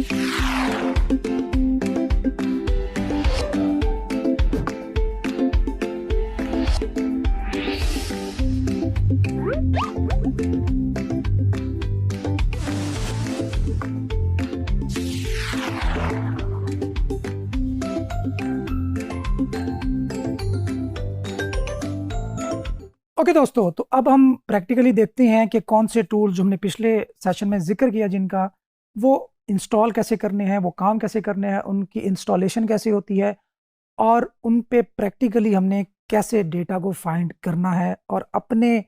Okay दोस्तों, तो अब हम प्रैक्टिकली देखते हैं कि कौन से टूल जो हमने पिछले सेशन में जिक्र किया जिनका वो इंस्टॉल कैसे करने हैं, वो काम कैसे करने हैं, उनकी इंस्टॉलेशन कैसे होती है और उन पे प्रैक्टिकली हमने कैसे डेटा को फाइंड करना है और अपने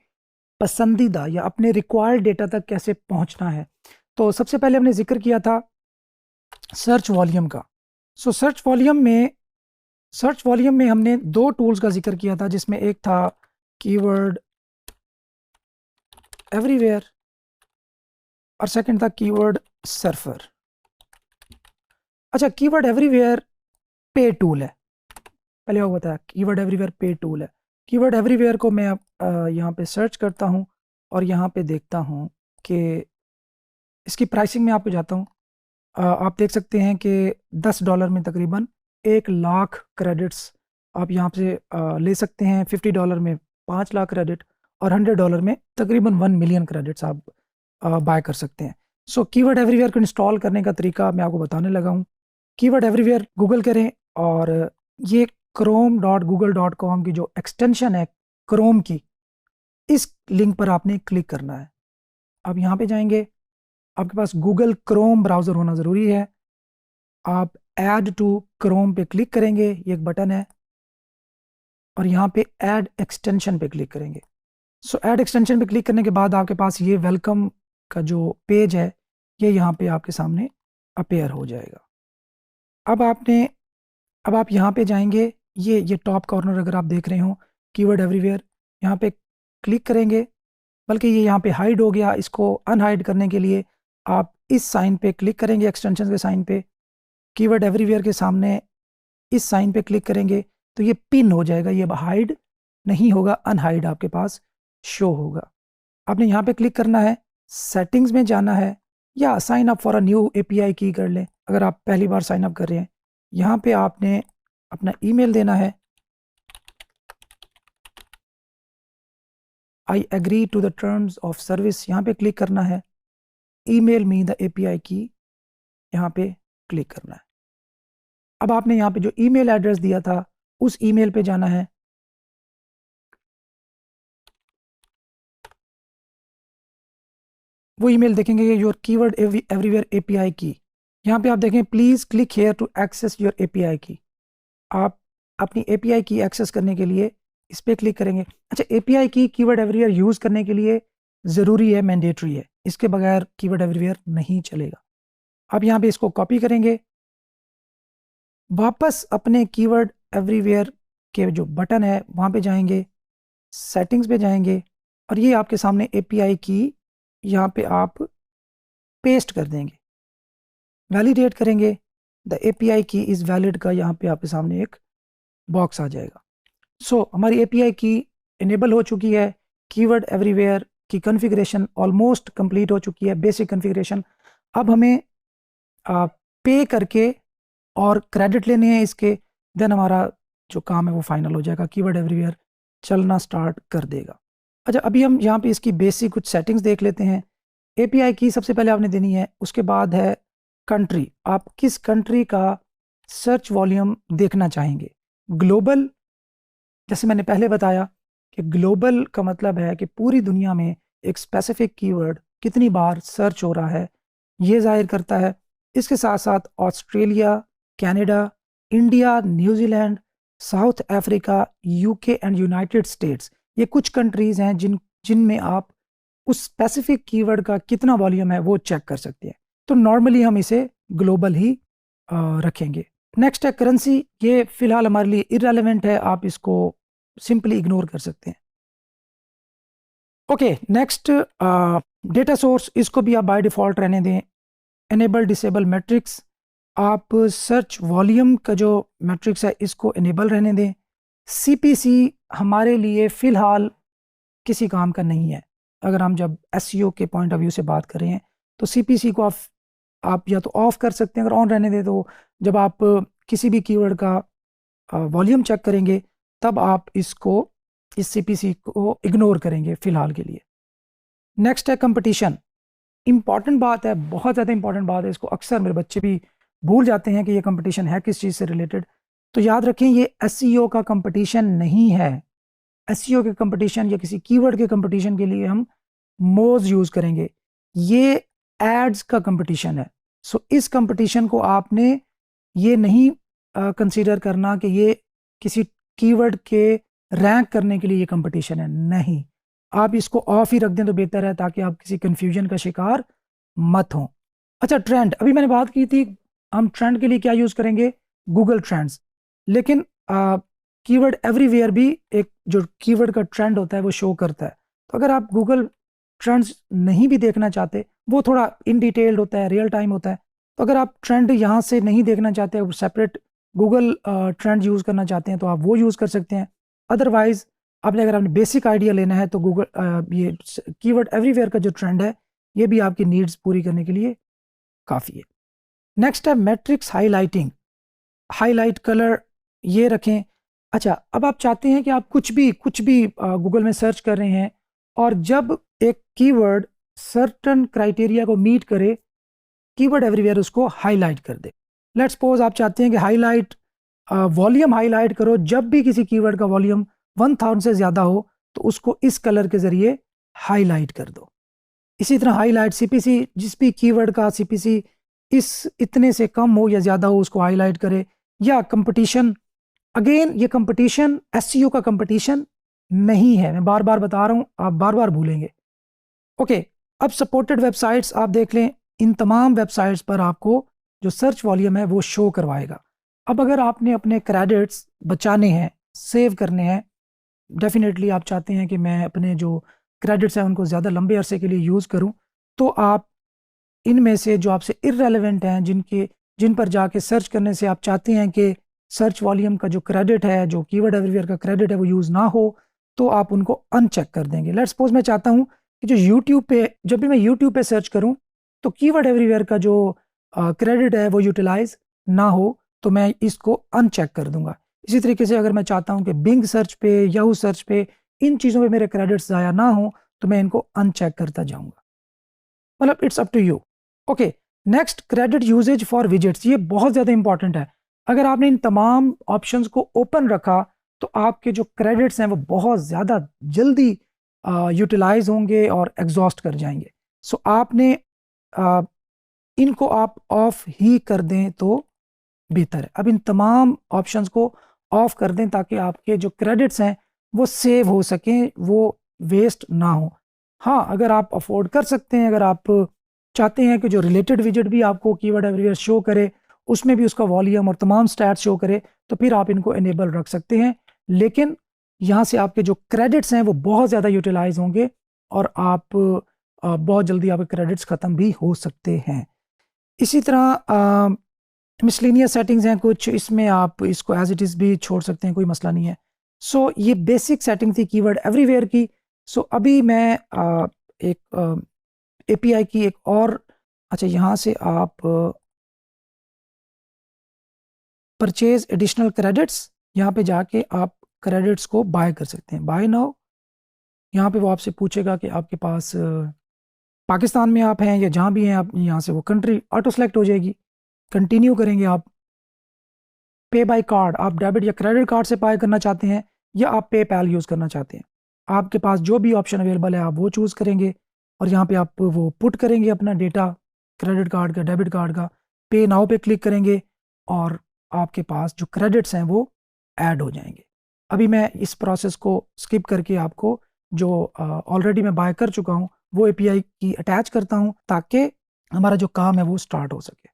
पसंदीदा या अपने रिक्वायर्ड डेटा तक कैसे पहुंचना है। तो सबसे पहले हमने जिक्र किया था सर्च वॉल्यूम का। सो सर्च वॉल्यूम में हमने दो टूल्स का जिक्र किया था, जिसमें एक था कीवर्ड एवरीवेयर और सेकंड था कीवर्ड सर्फर। अच्छा, कीवर्ड एवरीवेयर पे टूल है, पहले वो बताया कीवर्ड एवरीवेयर पे टूल है। कीवर्ड एवरीवेयर को मैं यहाँ पे सर्च करता हूँ और यहाँ पे देखता हूँ कि इसकी प्राइसिंग में आपको जाता हूँ। आप देख सकते हैं कि $10 में तकरीबन 1,00,000 क्रेडिट्स आप यहाँ से ले सकते हैं। $50 में 5 लाख क्रेडिट और $100 में तकरीबन 1 मिलियन क्रेडिट्स आप बाय कर सकते हैं। सो कीवर्ड एवरीवेयर को इंस्टॉल करने का तरीका मैं आपको बताने लगा हूँ। कीवर्ड एवरीवेयर गूगल करें और ये chrome.google.com की जो एक्सटेंशन है क्रोम की, इस लिंक पर आपने क्लिक करना है। आप यहाँ पे जाएंगे, आपके पास गूगल क्रोम ब्राउज़र होना ज़रूरी है। आप ऐड टू क्रोम पे क्लिक करेंगे, ये एक बटन है, और यहाँ पे ऐड एक्सटेंशन पे क्लिक करेंगे। सो ऐड एक्सटेंशन पे क्लिक करने के बाद आपके पास ये वेलकम का जो पेज है ये यहाँ पे आपके सामने अपेयर हो जाएगा। अब आप यहाँ पे जाएंगे, ये टॉप कॉर्नर अगर आप देख रहे हो कीवर्ड एवरीवेयर, यहाँ पे क्लिक करेंगे, बल्कि ये यहाँ पे हाइड हो गया, इसको अनहाइड करने के लिए आप इस साइन पे क्लिक करेंगे, एक्सटेंशन के साइन पे, कीवर्ड एवरीवेयर के सामने इस साइन पे क्लिक करेंगे तो ये पिन हो जाएगा, ये हाइड नहीं होगा, अनहाइड आपके पास शो होगा। आपने यहाँ पे क्लिक करना है, सेटिंग्स में जाना है, या sign up for a new API key कर लें अगर आप पहली बार साइन अप कर रहे हैं। यहाँ पे आपने अपना ईमेल देना है, I agree to the terms of service, यहाँ पे क्लिक करना है, ईमेल मी द एपीआई की, यहाँ पे क्लिक करना है। अब आपने यहाँ पे जो ईमेल एड्रेस दिया था उस ईमेल पे जाना है, वो ईमेल देखेंगे योर कीवर्ड एवरीवेयर एपीआई की, यहाँ पे आप देखें please click here to access your API key. आप अपनी एपीआई की एक्सेस करने के लिए इस पर क्लिक करेंगे। अच्छा, एपीआई की कीवर्ड एवरीवेयर यूज करने के लिए जरूरी है, मैंडेटरी है, इसके बगैर कीवर्ड एवरीवेयर नहीं चलेगा। अब यहाँ पे इसको कॉपी करेंगे, वापस अपने कीवर्ड एवरीवेयर के जो बटन है वहाँ पे जाएंगे, सेटिंग्स पे जाएंगे, और ये आपके सामने एपीआई की यहाँ पे आप पेस्ट कर देंगे, वैलिडेट करेंगे, द एपीआई की इज़ वैलिड का यहाँ पे आपके सामने एक बॉक्स आ जाएगा। सो हमारी एपीआई की इनेबल हो चुकी है, कीवर्ड एवरीवेयर की कॉन्फ़िगरेशन ऑलमोस्ट कंप्लीट हो चुकी है, बेसिक कॉन्फ़िगरेशन। अब हमें पे करके और क्रेडिट लेने हैं इसके, देन हमारा जो काम है वो फाइनल हो जाएगा, कीवर्ड एवरीवेयर चलना स्टार्ट कर देगा। अच्छा, अभी हम यहाँ पे इसकी बेसिक कुछ सेटिंग्स देख लेते हैं। एपीआई की सबसे पहले आपने देनी है, उसके बाद है कंट्री, आप किस कंट्री का सर्च वॉल्यूम देखना चाहेंगे। ग्लोबल, जैसे मैंने पहले बताया कि ग्लोबल का मतलब है कि पूरी दुनिया में एक स्पेसिफिक कीवर्ड कितनी बार सर्च हो रहा है, ये जाहिर करता है। इसके साथ साथ Australia, Canada, India, New Zealand, south Africa, UK and United states, ये कुछ कंट्रीज़ हैं जिनमें आप उस स्पेसिफिक कीवर्ड का कितना वॉल्यूम है वो चेक कर सकते हैं। तो नॉर्मली हम इसे ग्लोबल ही रखेंगे। नेक्स्ट है करेंसी, ये फिलहाल हमारे लिए इररेलेवेंट है, आप इसको सिंपली इग्नोर कर सकते हैं। ओके, नेक्स्ट डेटा सोर्स, इसको भी आप बाय डिफ़ॉल्ट रहने दें। एनेबल डिसेबल मैट्रिक्स, आप सर्च वॉल्यूम का जो मैट्रिक्स है इसको इनेबल रहने दें। सीपीसी हमारे लिए फ़िलहाल किसी काम का नहीं है। अगर हम जब एसईओ के पॉइंट ऑफ व्यू से बात करें तो सीपीसी को आप आप या तो ऑफ कर सकते हैं, अगर ऑन रहने दें तो जब आप किसी भी कीवर्ड का वॉल्यूम चेक करेंगे तब आप इसको इस सीपीसी को इग्नोर करेंगे फिलहाल के लिए। नेक्स्ट है कंपटीशन। इंपॉर्टेंट बात है, बहुत ज़्यादा इंपॉर्टेंट बात है, इसको अक्सर मेरे बच्चे भी भूल जाते हैं कि ये कंपटीशन है किस चीज़ से रिलेटेड। तो याद रखें ये एसईओ का कंपटीशन नहीं है। एसईओ के कंपटीशन या किसी कीवर्ड के कंपटीशन के लिए हम मोज यूज़ करेंगे, ये एड्स का कंपटीशन है। सो इस कंपटीशन को आपने ये नहीं कंसीडर करना कि ये किसी कीवर्ड के रैंक करने के लिए ये कंपटीशन है, नहीं। आप इसको ऑफ ही रख दें तो बेहतर है, ताकि आप किसी कंफ्यूजन का शिकार मत हों। अच्छा, ट्रेंड, अभी मैंने बात की थी हम ट्रेंड के लिए क्या यूज़ करेंगे, गूगल ट्रेंड्स। लेकिन कीवर्ड एवरीवेयर भी एक जो कीवर्ड का ट्रेंड होता है वो शो करता है। तो अगर आप गूगल ट्रेंड्स नहीं भी देखना चाहते, वो थोड़ा इन डिटेल्ड होता है, रियल टाइम होता है। तो अगर आप ट्रेंड यहाँ से नहीं देखना चाहते, सेपरेट गूगल ट्रेंड यूज़ करना चाहते हैं तो आप वो यूज़ कर सकते हैं। अदरवाइज अगर आपने बेसिक आइडिया लेना है तो गूगल ये कीवर्ड एवरीवेयर का जो ट्रेंड है ये भी आपकी नीड्स पूरी करने के लिए काफ़ी है। नेक्स्ट है मैट्रिक्स हाईलाइटिंग। हाईलाइट कलर ये रखें। अच्छा, अब आप चाहते हैं कि आप कुछ भी गूगल में सर्च कर रहे हैं और जब एक कीवर्ड सर्टन क्राइटेरिया को मीट करे, कीवर्ड एवरीवेयर उसको हाईलाइट कर दे। लेट्स सपोज आप चाहते हैं कि हाईलाइट वॉल्यूम हाईलाइट करो, जब भी किसी कीवर्ड का वॉल्यूम 1000 से ज़्यादा हो तो उसको इस कलर के ज़रिए हाईलाइट कर दो। इसी तरह हाईलाइट सीपीसी, जिस भी कीवर्ड का सीपीसी इस इतने से कम हो या ज़्यादा हो उसको हाईलाइट करे। या कंपटीशन, अगेन ये कंपटीशन एसईओ का कंपटीशन नहीं है, मैं बार बार बता रहा हूँ, आप बार बार भूलेंगे। ओके, अब सपोर्टेड वेबसाइट्स आप देख लें, इन तमाम वेबसाइट्स पर आपको जो सर्च वॉल्यूम है वो शो करवाएगा। अब अगर आपने अपने क्रेडिट्स बचाने हैं, सेव करने हैं, डेफिनेटली आप चाहते हैं कि मैं अपने जो क्रेडिट्स हैं उनको ज़्यादा लंबे अरसे के लिए यूज़ करूं, तो आप इनमें से जो आपसे इररेलेवेंट हैं, जिन पर जाके सर्च करने से आप चाहते हैं कि सर्च वॉल्यूम का जो क्रेडिट है, जो कीवर्ड एवरीवेयर का क्रेडिट है वो यूज़ ना हो, तो आप उनको अनचेक कर देंगे। लेट्स सपोज मैं चाहता हूँ कि जो यूट्यूब पे, जब भी मैं यूट्यूब पे सर्च करूँ तो कीवर्ड एवरीवेयर का जो क्रेडिट है वो यूटिलाइज ना हो, तो मैं इसको अनचेक कर दूंगा। इसी तरीके से अगर मैं चाहता हूं कि बिंग सर्च पे, याहू सर्च पे, इन चीज़ों पे मेरे क्रेडिट्स ज़ाया ना हो, तो मैं इनको अनचेक करता जाऊंगा। मतलब it's up to you. Okay, next, credit usage for widgets. ये बहुत ज़्यादा इंपॉर्टेंट है। अगर आपने इन तमाम ऑप्शंस को ओपन रखा तो आपके जो क्रेडिट्स हैं वो बहुत ज़्यादा जल्दी यूटिलाइज होंगे और एग्जॉस्ट कर जाएंगे। सो आपने इनको आप ऑफ ही कर दें तो बेहतर है। अब इन तमाम ऑप्शंस को ऑफ कर दें ताकि आपके जो क्रेडिट्स हैं वो सेव हो सकें, वो वेस्ट ना हो। हाँ, अगर आप अफोर्ड कर सकते हैं, अगर आप चाहते हैं कि जो रिलेटेड विजेट भी आपको कीवर्ड एवरीवेयर शो करे, उसमें भी उसका वॉल्यूम और तमाम स्टैट्स शो करे, तो फिर आप इनको इनेबल रख सकते हैं। लेकिन यहाँ से आपके जो क्रेडिट्स हैं वो बहुत ज़्यादा यूटिलाइज होंगे और आप बहुत जल्दी आपके क्रेडिट्स ख़त्म भी हो सकते हैं। इसी तरह मिसलिनियस सेटिंग्स हैं कुछ, इसमें आप इसको एज इट इज़ भी छोड़ सकते हैं, कोई मसला नहीं है। सो ये बेसिक सेटिंग थी कीवर्ड एवरीवेयर की। सो अभी मैं एक एपीआई की एक और, अच्छा यहाँ से आप परचेज एडिशनल क्रेडिट्स, यहाँ पे जाके आप क्रेडिट्स को बाय कर सकते हैं, बाय नाउ। यहाँ पे वो आपसे पूछेगा कि आपके पास पाकिस्तान में आप हैं या जहाँ भी हैं, आप यहाँ से वो कंट्री ऑटो सेलेक्ट हो जाएगी। कंटिन्यू करेंगे आप। पे बाय कार्ड, आप डेबिट या क्रेडिट कार्ड से पे करना चाहते हैं या आप पेपैल यूज़ करना चाहते हैं, आपके पास जो भी ऑप्शन अवेलेबल है आप वो चूज़ करेंगे और यहाँ पे आप वो पुट करेंगे अपना डेटा, क्रेडिट कार्ड का, डेबिट कार्ड का। पे नाउ पे क्लिक करेंगे और आपके पास जो क्रेडिट्स हैं वो ऐड हो जाएंगे। अभी मैं इस प्रोसेस को स्किप करके आपको जो ऑलरेडी मैं बाय कर चुका हूँ वो एपीआई की अटैच करता हूँ ताकि हमारा जो काम है वो स्टार्ट हो सके।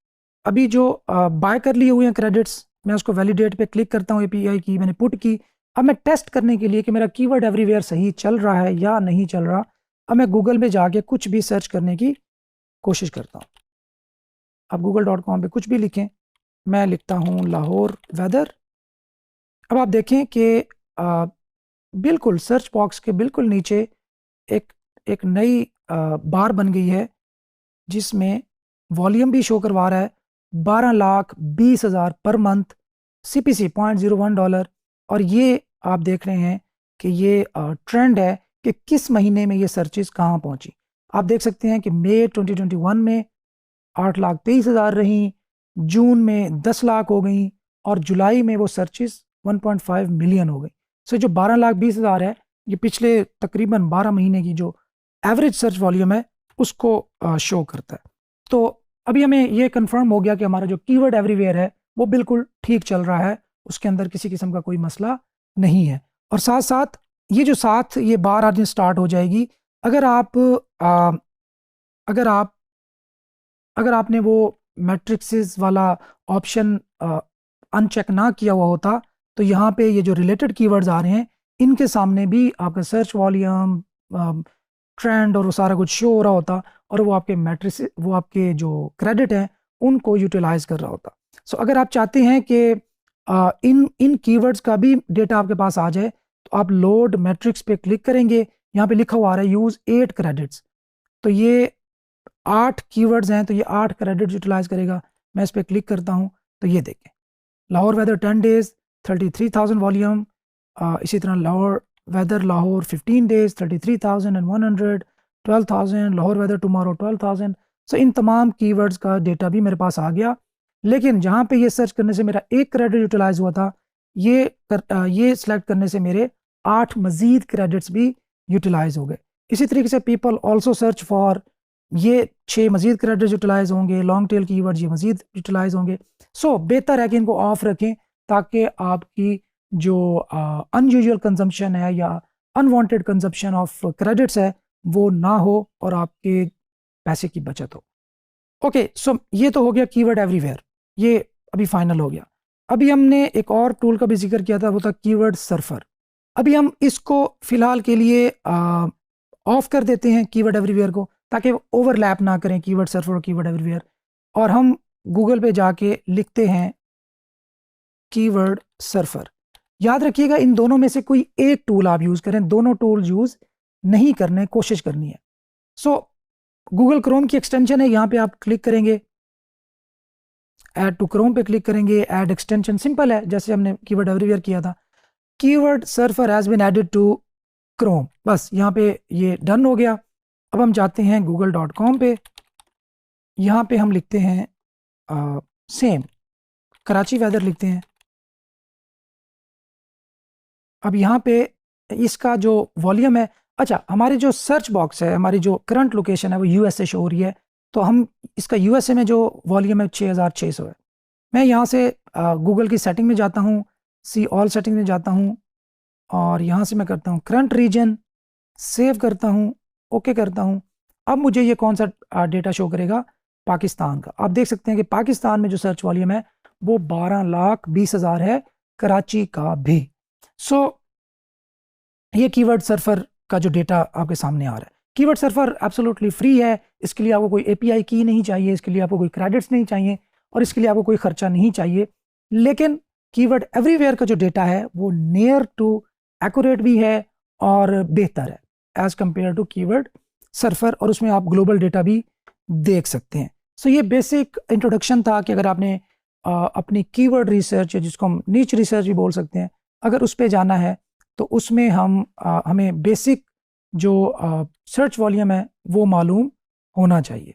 अभी जो बाय कर लिए हुए हैं क्रेडिट्स, मैं उसको वैलिडेट पे क्लिक करता हूँ, एपीआई की मैंने पुट की। अब मैं टेस्ट करने के लिए कि मेरा कीवर्ड एवरीवेयर सही चल रहा है या नहीं चल रहा, अब मैं गूगल में जाके कुछ भी सर्च करने की कोशिश करता हूँ। अब google.com पे कुछ भी लिखें, मैं लिखता हूँ लाहौर वेदर। अब आप देखें कि बिल्कुल सर्च बॉक्स के बिल्कुल नीचे एक एक नई बार बन गई है जिसमें वॉल्यूम भी शो करवा रहा है 12,20,000 पर मंथ, CPC $0.01। और ये आप देख रहे हैं कि ये ट्रेंड है कि किस महीने में ये सर्चेस कहाँ पहुंची। आप देख सकते हैं कि मई 2021 में 8,23,000 रही, जून में 10 लाख हो गई और जुलाई में वो सर्चेस 1.5 मिलियन हो गई। सो जो 12,20,000 है ये पिछले तकरीबन 12 महीने की जो एवरेज सर्च वॉल्यूम है उसको शो करता है। तो अभी हमें ये कंफर्म हो गया कि हमारा जो कीवर्ड एवरीवेयर है वो बिल्कुल ठीक चल रहा है, उसके अंदर किसी किस्म का कोई मसला नहीं है। और साथ साथ ये बार आने स्टार्ट हो जाएगी अगर आपने वो मैट्रिक्स वाला ऑप्शन अनचेक ना किया हुआ होता तो यहाँ पे ये जो रिलेटेड कीवर्ड्स आ रहे हैं इनके सामने भी आपका सर्च वॉल्यूम, ट्रेंड और वो सारा कुछ शो हो रहा होता और वो आपके जो क्रेडिट हैं उनको यूटिलाइज कर रहा होता। सो अगर आप चाहते हैं कि इन कीवर्ड्स का भी डेटा आपके पास आ जाए तो आप लोड मैट्रिक्स पे क्लिक करेंगे, यहाँ पे लिखा हुआ आ रहा है यूज 8 क्रेडिट्स, तो ये 8 कीवर्ड्स हैं तो ये 8 क्रेडिट यूटिलाइज करेगा। मैं इस पर क्लिक करता हूँ तो ये देखें लाहौर वेदर 10 डेज 33,000 वॉल्यूम, इसी तरह Lahore weather Lahore 15 days 33,100, 12,000 Lahore weather tomorrow 12,000। So इन तमाम कीवर्ड्स का डेटा भी मेरे पास आ गया, लेकिन जहाँ पे ये सर्च करने से मेरा 1 क्रेडिट यूटिलाइज हुआ था ये सिलेक्ट करने से मेरे 8 मजीद क्रेडिट्स भी यूटिलाइज हो गए। इसी तरीके से पीपल ऑल्सो सर्च फॉर, ये 6 मजीद क्रेडिट यूटिलाइज होंगे, लॉन्ग टेल कीवर्ड ये मजीद यूटिलाइज होंगे। सो बेहतर है कि इनको ऑफ रखें ताकि आपकी जो अनयूजुअल कंजम्पशन है या अनवांटेड कंजम्पशन ऑफ क्रेडिट्स है वो ना हो और आपके पैसे की बचत हो। ओके, सो ये तो हो गया कीवर्ड एवरीवेयर, ये अभी फाइनल हो गया। अभी हमने एक और टूल का भी जिक्र किया था, वो था कीवर्ड सर्फर। अभी हम इसको फिलहाल के लिए ऑफ कर देते हैं कीवर्ड एवरीवेयर को, ताकि ओवरलैप ना करें कीवर्ड सर्फर और कीवर्ड एवरीवेयर। और हम गूगल पे जाके लिखते हैं कीवर्ड सर्फर। याद रखिएगा इन दोनों में से कोई एक टूल आप यूज करें, दोनों टूल यूज नहीं करने, कोशिश करनी है। सो गूगल क्रोम की एक्सटेंशन है, यहां पे आप क्लिक करेंगे, ऐड टू क्रोम पे क्लिक करेंगे, ऐड एक्सटेंशन, सिंपल है जैसे हमने कीवर्ड एवरीवेयर किया था। Keyword surfer has been added to Chrome, बस यहाँ पे ये डन हो गया। अब हम जाते हैं google.com पे, यहाँ पे हम लिखते हैं सेम कराची वेदर लिखते हैं। अब यहाँ पे इसका जो वॉल्यूम है, अच्छा हमारी जो सर्च बॉक्स है, हमारी जो करंट लोकेशन है वो यूएसए शो हो रही है, तो हम इसका यूएसए में जो वॉल्यूम है 6,600 है। मैं यहाँ से गूगल की सेटिंग में जाता हूँ, सी ऑल सेटिंग में जाता हूँ और यहाँ से मैं करता हूँ करंट रीजन, सेव करता हूँ, ओके करता हूँ। अब मुझे ये कौन सा डेटा शो करेगा, पाकिस्तान का। आप देख सकते हैं कि पाकिस्तान में जो सर्च वॉल्यूम है वो 12,20,000 है, कराची का भी। सो ये कीवर्ड सर्फर का जो डेटा आपके सामने आ रहा है, कीवर्ड सर्फर एब्सोल्युटली फ्री है, इसके लिए आपको कोई एपीआई की नहीं चाहिए, इसके लिए आपको कोई क्रेडिट्स नहीं चाहिए और इसके लिए आपको कोई खर्चा नहीं चाहिए। लेकिन कीवर्ड एवरीवेयर का जो डेटा है वो नियर टू एक्यूरेट भी है और बेहतर है as compared to keyword surfer, और उसमें आप ग्लोबल डेटा भी देख सकते हैं। सो ये बेसिक इंट्रोडक्शन था कि अगर आपने अपनी कीवर्ड रिसर्च या जिसको हम नीच रिसर्च भी बोल सकते हैं, अगर उस पर जाना है तो उसमें हमें बेसिक जो सर्च वॉल्यूम है वो मालूम होना चाहिए।